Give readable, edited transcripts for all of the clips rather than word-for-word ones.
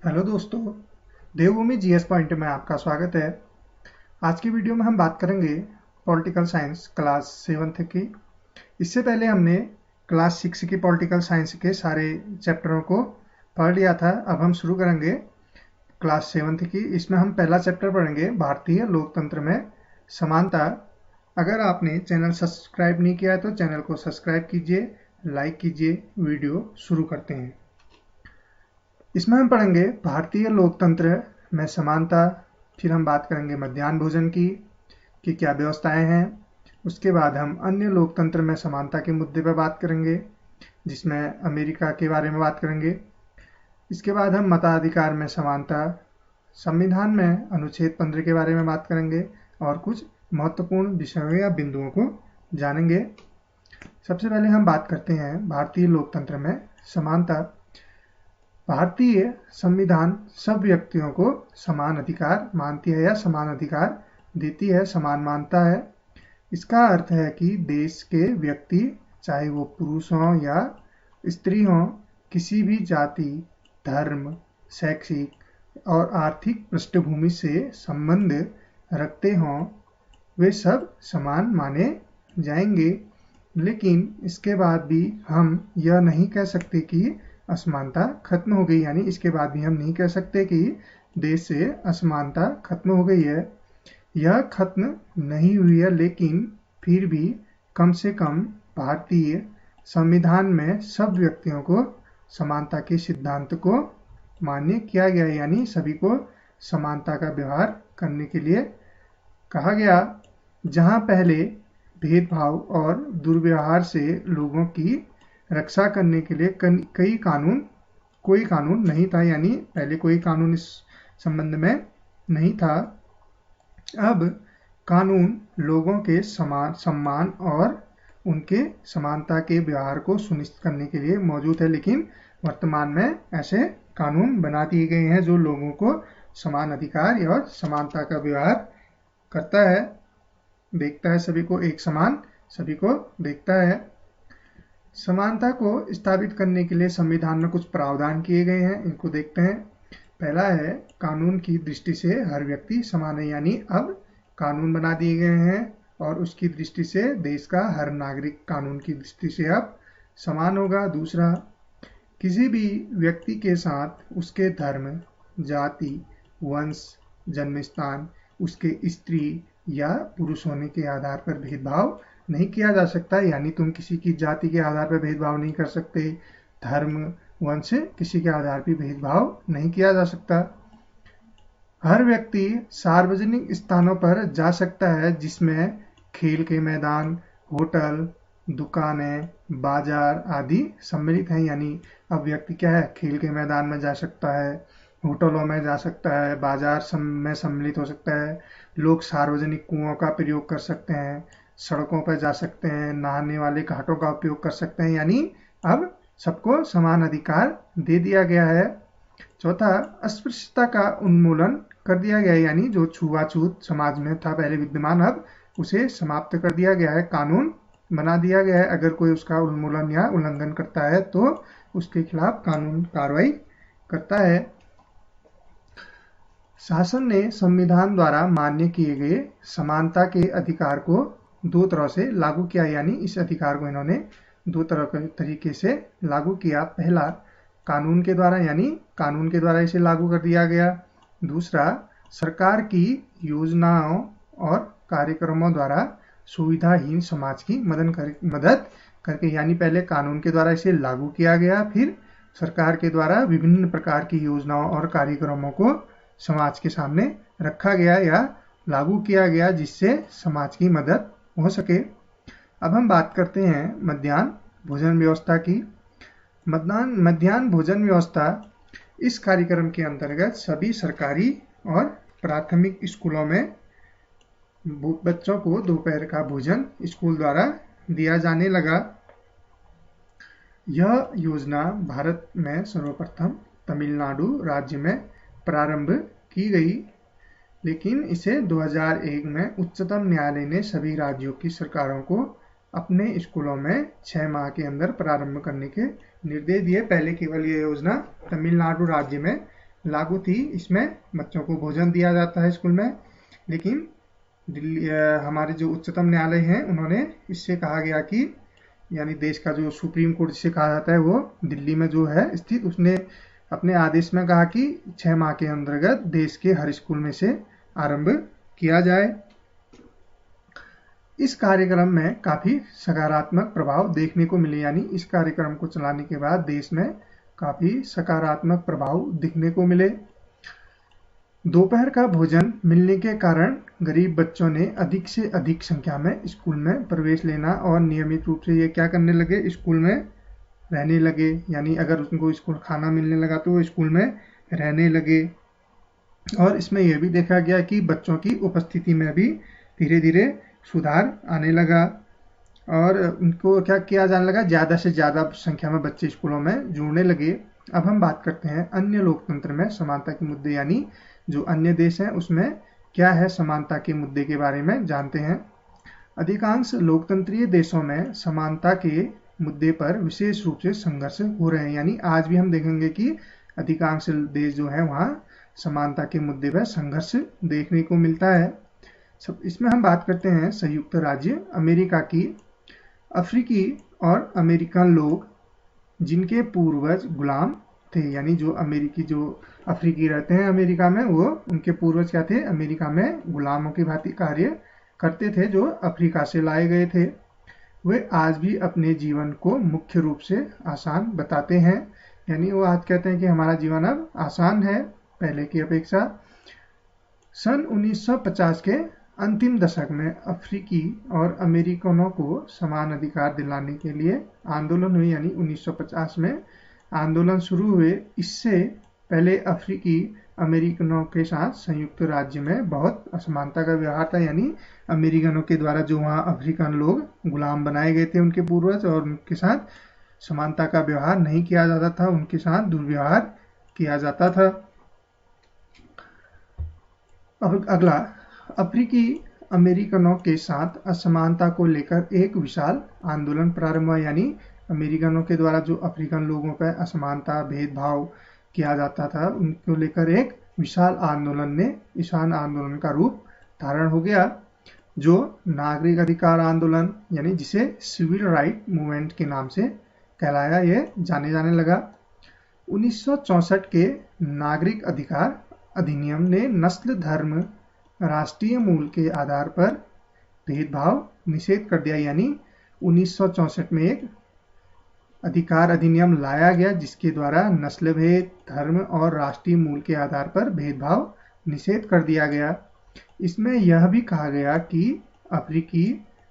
Hello दोस्तों, देवभूमि GS point में आपका स्वागत है। आज की वीडियो में हम बात करेंगे पॉलिटिकल साइंस क्लास 7th की। इससे पहले हमने क्लास 6 की पॉलिटिकल साइंस के सारे चैप्टरों को पढ़ लिया था। अब हम शुरू करेंगे क्लास 7th की। इसमें हम पहला चैप्टर पढ़ेंगे भारतीय लोकतंत्र में समानता। अगर आपने चैनल सब्सक्राइब नहीं किया है तो चैनल को सब्सक्राइब कीजिए, लाइक कीजिए। वीडियो शुरू करते हैं। इसमें हम पढ़ेंगे भारतीय लोकतंत्र में समानता। फिर हम बात करेंगे मध्याह्न भोजन की कि क्या व्यवस्थाएं हैं। उसके बाद हम अन्य लोकतंत्र में समानता के मुद्दे पर बात करेंगे, जिसमें अमेरिका के बारे में बात करेंगे। इसके बाद हम मताधिकार में समानता, संविधान में अनुच्छेद 15 के बारे में बात करेंगे और कुछ महत्वपूर्ण विषयों या बिंदुओं को जानेंगे। सबसे पहले हम बात करते हैं भारतीय लोकतंत्र में समानता। भारतीय संविधान सब व्यक्तियों को समान अधिकार मानती है या समान अधिकार देती है, समान मानता है। इसका अर्थ है कि देश के व्यक्ति, चाहे वो पुरुष हों या स्त्री हों, किसी भी जाति, धर्म, शैक्षिक और आर्थिक पृष्ठभूमि से संबंध रखते हों, वे सब समान माने जाएंगे। लेकिन इसके बाद भी हम यह नहीं कह सकते कि असमानता खत्म हो गई, यानी इसके बाद भी हम नहीं कह सकते कि देश से असमानता खत्म हो गई है। यह खत्म नहीं हुई है, लेकिन फिर भी कम से कम भारतीय संविधान में सब व्यक्तियों को समानता के सिद्धांत को मान्य किया गया, यानी सभी को समानता का व्यवहार करने के लिए कहा गया। जहां पहले भेदभाव और दुर्व्यवहार से लोगों की रक्षा करने के लिए कोई कानून नहीं था, यानी पहले कोई कानून इस संबंध में नहीं था। अब कानून लोगों के सम्मान और उनके समानता के व्यवहार को सुनिश्चित करने के लिए मौजूद है। लेकिन वर्तमान में ऐसे कानून बना दिए गए हैं जो लोगों को समान अधिकार और समानता का व्यवहार करता है, देखता है, सभी को एक समान सभी को देखता है। समानता को स्थापित करने के लिए संविधान में कुछ प्रावधान किए गए हैं, इनको देखते हैं। पहला है, कानून की दृष्टि से हर व्यक्ति समान है, यानी अब कानून बना दिए गए हैं और उसकी दृष्टि से देश का हर नागरिक कानून की दृष्टि से अब समान होगा। दूसरा, किसी भी व्यक्ति के साथ उसके धर्म, जाति, वंश, जन्म स्थान, उसके स्त्री या पुरुष होने के आधार पर भेदभाव नहीं किया जा सकता, यानी तुम किसी की जाति के आधार पर भेदभाव नहीं कर सकते, धर्म, वंश, किसी के आधार पर भेदभाव नहीं किया जा सकता। हर व्यक्ति सार्वजनिक स्थानों पर जा सकता है, जिसमें खेल के मैदान, होटल, दुकानें, बाजार आदि सम्मिलित हैं। यानी अब व्यक्ति क्या है, खेल के मैदान में जा सकता है, होटलों में जा सकता है, बाजार में सम्मिलित हो सकता है। लोग सार्वजनिक कुओं का प्रयोग कर सकते हैं, सड़कों पर जा सकते हैं, नहाने वाले घाटों का उपयोग कर सकते हैं, यानी अब सबको समान अधिकार दे दिया गया है। चौथा, अस्पृश्यता का उन्मूलन कर दिया गया है, यानी जो छुआछूत समाज में था पहले विद्यमान, अब उसे समाप्त कर दिया गया है, कानून बना दिया गया है। अगर कोई उसका उन्मूलन या उल्लंघन करता है तो उसके खिलाफ कानून कार्रवाई करता है। शासन ने संविधान द्वारा मान्य किए गए समानता के अधिकार को दो तरह से लागू किया, यानी इस अधिकार को इन्होंने दो तरह के तरीके से लागू किया। पहला, कानून के द्वारा, यानी कानून के द्वारा इसे लागू कर दिया गया। दूसरा, सरकार की योजनाओं और कार्यक्रमों द्वारा सुविधाहीन समाज की मदद करके, यानी पहले कानून के द्वारा इसे लागू किया गया, फिर सरकार के द्वारा विभिन्न प्रकार की योजनाओं और कार्यक्रमों को समाज के सामने रखा गया या लागू किया गया, जिससे समाज की मदद हो सके। अब हम बात करते हैं मध्याह्न भोजन व्यवस्था की। मध्याह्न भोजन व्यवस्था इस कार्यक्रम के अंतर्गत सभी सरकारी और प्राथमिक स्कूलों में बच्चों को दोपहर का भोजन स्कूल द्वारा दिया जाने लगा। यह योजना भारत में सर्वप्रथम तमिलनाडु राज्य में प्रारंभ की गई, लेकिन इसे 2001 में उच्चतम न्यायालय ने सभी राज्यों की सरकारों को अपने स्कूलों में 6 माह के अंदर प्रारंभ करने के निर्देश दिए। पहले केवल ये योजना तमिलनाडु राज्य में लागू थी। इसमें बच्चों को भोजन दिया जाता है स्कूल में, लेकिन दिल्ली हमारे जो उच्चतम न्यायालय हैं उन्होंने इससे कहा गया कि यानी देश का जो सुप्रीम कोर्ट जिसे कहा जाता है वो दिल्ली में जो है स्थित, उसने अपने आदेश में कहा कि 6 माह के अंतर्गत देश के हर स्कूल में से आरंभ किया जाए। इस कार्यक्रम में काफी सकारात्मक प्रभाव देखने को मिले, यानी इस कार्यक्रम को चलाने के बाद देश में काफी सकारात्मक प्रभाव दिखने को मिले। दोपहर का भोजन मिलने के कारण गरीब बच्चों ने अधिक से अधिक संख्या में स्कूल में प्रवेश लेना और नियमित रूप से ये क्या करने लगे, स्कूल में रहने लगे। यानी अगर उनको स्कूल खाना मिलने लगा तो वो स्कूल में रहने लगे। और इसमें यह भी देखा गया कि बच्चों की उपस्थिति में भी धीरे धीरे सुधार आने लगा और उनको क्या किया जाने लगा, ज़्यादा से ज़्यादा संख्या में बच्चे स्कूलों में जुड़ने लगे। अब हम बात करते हैं अन्य लोकतंत्र में समानता के मुद्दे, यानी जो अन्य देश हैं उसमें क्या है समानता के मुद्दे के बारे में जानते हैं। अधिकांश लोकतंत्रीय देशों में समानता के मुद्दे पर विशेष रूप से संघर्ष हो रहे हैं। यानी आज भी हम देखेंगे कि अधिकांश देश जो है वहाँ समानता के मुद्दे पर संघर्ष देखने को मिलता है। इसमें हम बात करते हैं संयुक्त राज्य अमेरिका की। अफ्रीकी और अमेरिकन लोग जिनके पूर्वज गुलाम थे, यानी जो अफ्रीकी रहते हैं अमेरिका में, वो उनके पूर्वज क्या थे, अमेरिका में गुलामों की भांति कार्य करते थे जो अफ्रीका से लाए गए थे। वे आज भी अपने जीवन को मुख्य रूप से आसान बताते हैं, यानी वो आज कहते हैं कि हमारा जीवन अब आसान है पहले की अपेक्षा। सन 1950 के अंतिम दशक में अफ्रीकी और अमेरिकनों को समान अधिकार दिलाने के लिए आंदोलन हुए, यानी 1950 में आंदोलन शुरू हुए। इससे पहले अफ्रीकी अमेरिकनों के साथ संयुक्त राज्य में बहुत असमानता का व्यवहार था, यानी अमेरिकनों के द्वारा जो वहाँ अफ्रीकन लोग गुलाम बनाए गए थे उनके पूर्वज, और उनके साथ समानता का व्यवहार नहीं किया जाता था, उनके साथ दुर्व्यवहार किया जाता था। अब अगला, अफ्रीकी अमेरिकनों के साथ असमानता को लेकर एक विशाल आंदोलन प्रारंभ हुआ, यानी अमेरिकनों के द्वारा जो अफ्रीकन लोगों पर असमानता भेदभाव किया जाता था उनको लेकर एक विशाल आंदोलन का रूप धारण हो गया, जो नागरिक अधिकार आंदोलन यानी जिसे सिविल राइट मूवमेंट के नाम से कहलाया, ये जाने लगा। 1964 के नागरिक अधिकार अधिनियम ने नस्ल, धर्म, राष्ट्रीय मूल के आधार पर भेदभाव निषेध कर दिया, यानी 1964 में एक अधिकार अधिनियम लाया गया जिसके द्वारा नस्ल भेद, धर्म और राष्ट्रीय मूल के आधार पर भेदभाव निषेध कर दिया गया। इसमें यह भी कहा गया कि अफ्रीकी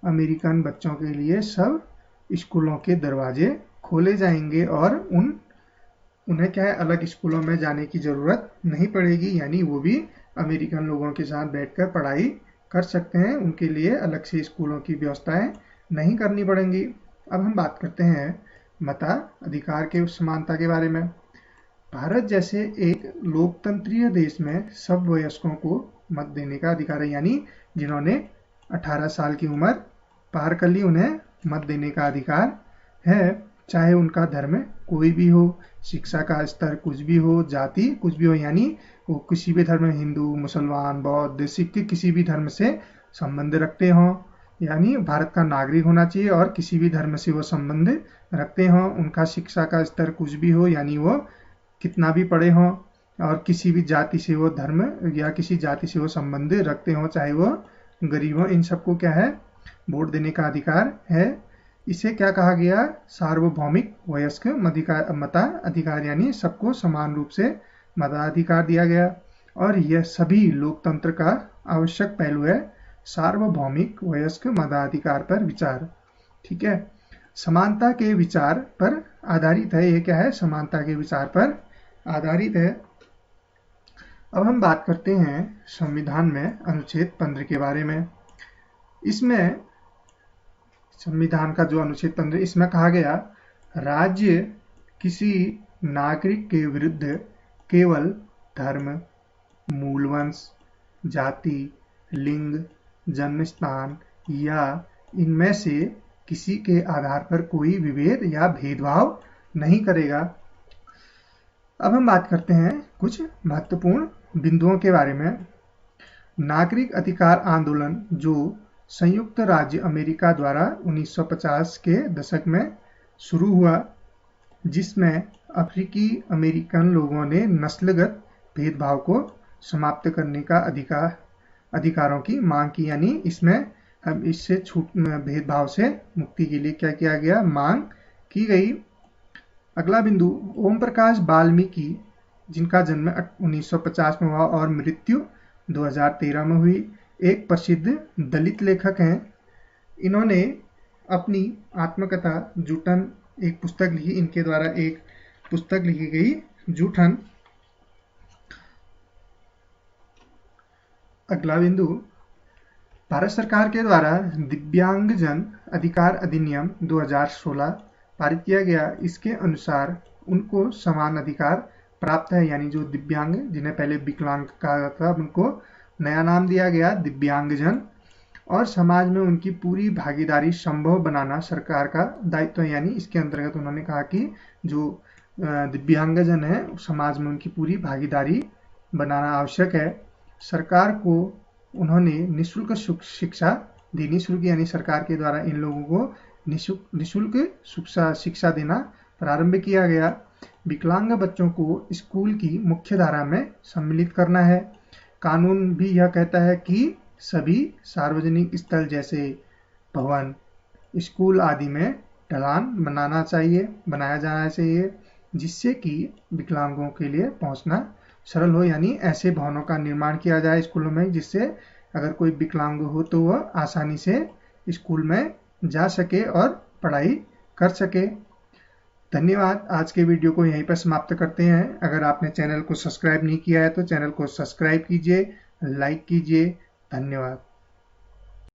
अमेरिकन बच्चों के लिए सब स्कूलों के दरवाजे खोले जाएंगे और उन्हें क्या है, अलग स्कूलों में जाने की जरूरत नहीं पड़ेगी, यानी वो भी अमेरिकन लोगों के साथ बैठकर पढ़ाई कर सकते हैं, उनके लिए अलग से स्कूलों की व्यवस्थाएं नहीं करनी पड़ेंगी। अब हम बात करते हैं मताधिकार के समानता के बारे में। भारत जैसे एक लोकतंत्रीय देश में सब वयस्कों को मत देने का अधिकार है, यानी जिन्होंने 18 साल की उम्र पार कर ली उन्हें मत देने का अधिकार है, चाहे उनका धर्म कोई भी हो, शिक्षा का स्तर कुछ भी हो, जाति कुछ भी हो, यानी वो किसी भी धर्म, हिंदू, मुसलमान, बौद्ध, सिख, किसी भी धर्म से संबंध रखते हों, यानी भारत का नागरिक होना चाहिए और किसी भी धर्म से वो संबंध रखते हों। उनका शिक्षा का स्तर कुछ भी हो, यानी वो कितना भी पढ़े हों और किसी भी जाति से वो धर्म या किसी जाति से वो संबंध रखते हों, चाहे वो गरीब हो, इन सबको क्या है, वोट देने का अधिकार है। इसे क्या कहा गया, सार्वभौमिक वयस्क मताधिकार, यानी सबको समान रूप से मताधिकार दिया गया। और यह सभी लोकतंत्र का आवश्यक पहलू है, सार्वभौमिक वयस्क मताधिकार पर विचार। ठीक है, समानता के विचार पर आधारित है, ये क्या है, समानता के विचार पर आधारित है। अब हम बात करते हैं संविधान में अनुच्छेद 15 के बारे में। इसमें संविधान का जो अनुच्छेद 15, इसमें कहा गया, राज्य किसी नागरिक के विरुद्ध केवल धर्म, मूलवंश, जाति, लिंग, जन्म स्थान या इनमें से किसी के आधार पर कोई विभेद या भेदभाव नहीं करेगा। अब हम बात करते हैं कुछ महत्वपूर्ण बिंदुओं के बारे में। नागरिक अधिकार आंदोलन जो संयुक्त राज्य अमेरिका द्वारा 1950 के दशक में शुरू हुआ, जिसमें अफ्रीकी अमेरिकन लोगों ने नस्लगत भेदभाव को समाप्त करने का अधिकारों की मांग की। यानी इसमें हम इससे भेदभाव से मुक्ति के लिए क्या किया गया, मांग की गई। अगला बिंदु, ओम प्रकाश वाल्मीकि, जिनका जन्म 1950 में हुआ और मृत्यु 2013 में हुई, एक प्रसिद्ध दलित लेखक हैं। इन्होंने अपनी आत्मकथा जूठन एक पुस्तक लिखी, इनके द्वारा एक पुस्तक लिखी गई जूठन। अगला बिंदु, भारत सरकार के द्वारा दिव्यांगजन अधिकार अधिनियम 2016 पारित किया गया। इसके अनुसार उनको समान अधिकार प्राप्त है, यानी जो दिव्यांग, जिन्हें पहले विकलांग कहा जाता था, उनको नया नाम दिया गया दिव्यांगजन, और समाज में उनकी पूरी भागीदारी संभव बनाना सरकार का दायित्व है। यानी इसके अंतर्गत उन्होंने कहा कि जो दिव्यांगजन है समाज में उनकी पूरी भागीदारी बनाना आवश्यक है। सरकार को उन्होंने निःशुल्क शिक्षा देनी शुरू की, यानी सरकार के द्वारा इन लोगों को निःशुल्क शिक्षा देना प्रारंभ किया गया। विकलांग बच्चों को स्कूल की मुख्य धारा में सम्मिलित करना है। कानून भी यह कहता है कि सभी सार्वजनिक स्थल जैसे भवन, स्कूल आदि में ढलान बनाया जाना चाहिए, जिससे कि विकलांगों के लिए पहुंचना सरल हो। यानी ऐसे भवनों का निर्माण किया जाए स्कूलों में, जिससे अगर कोई विकलांग हो तो वह आसानी से स्कूल में जा सके और पढ़ाई कर सके। धन्यवाद। आज के वीडियो को यहीं पर समाप्त करते हैं। अगर आपने चैनल को सब्सक्राइब नहीं किया है तो चैनल को सब्सक्राइब कीजिए, लाइक कीजिए। धन्यवाद।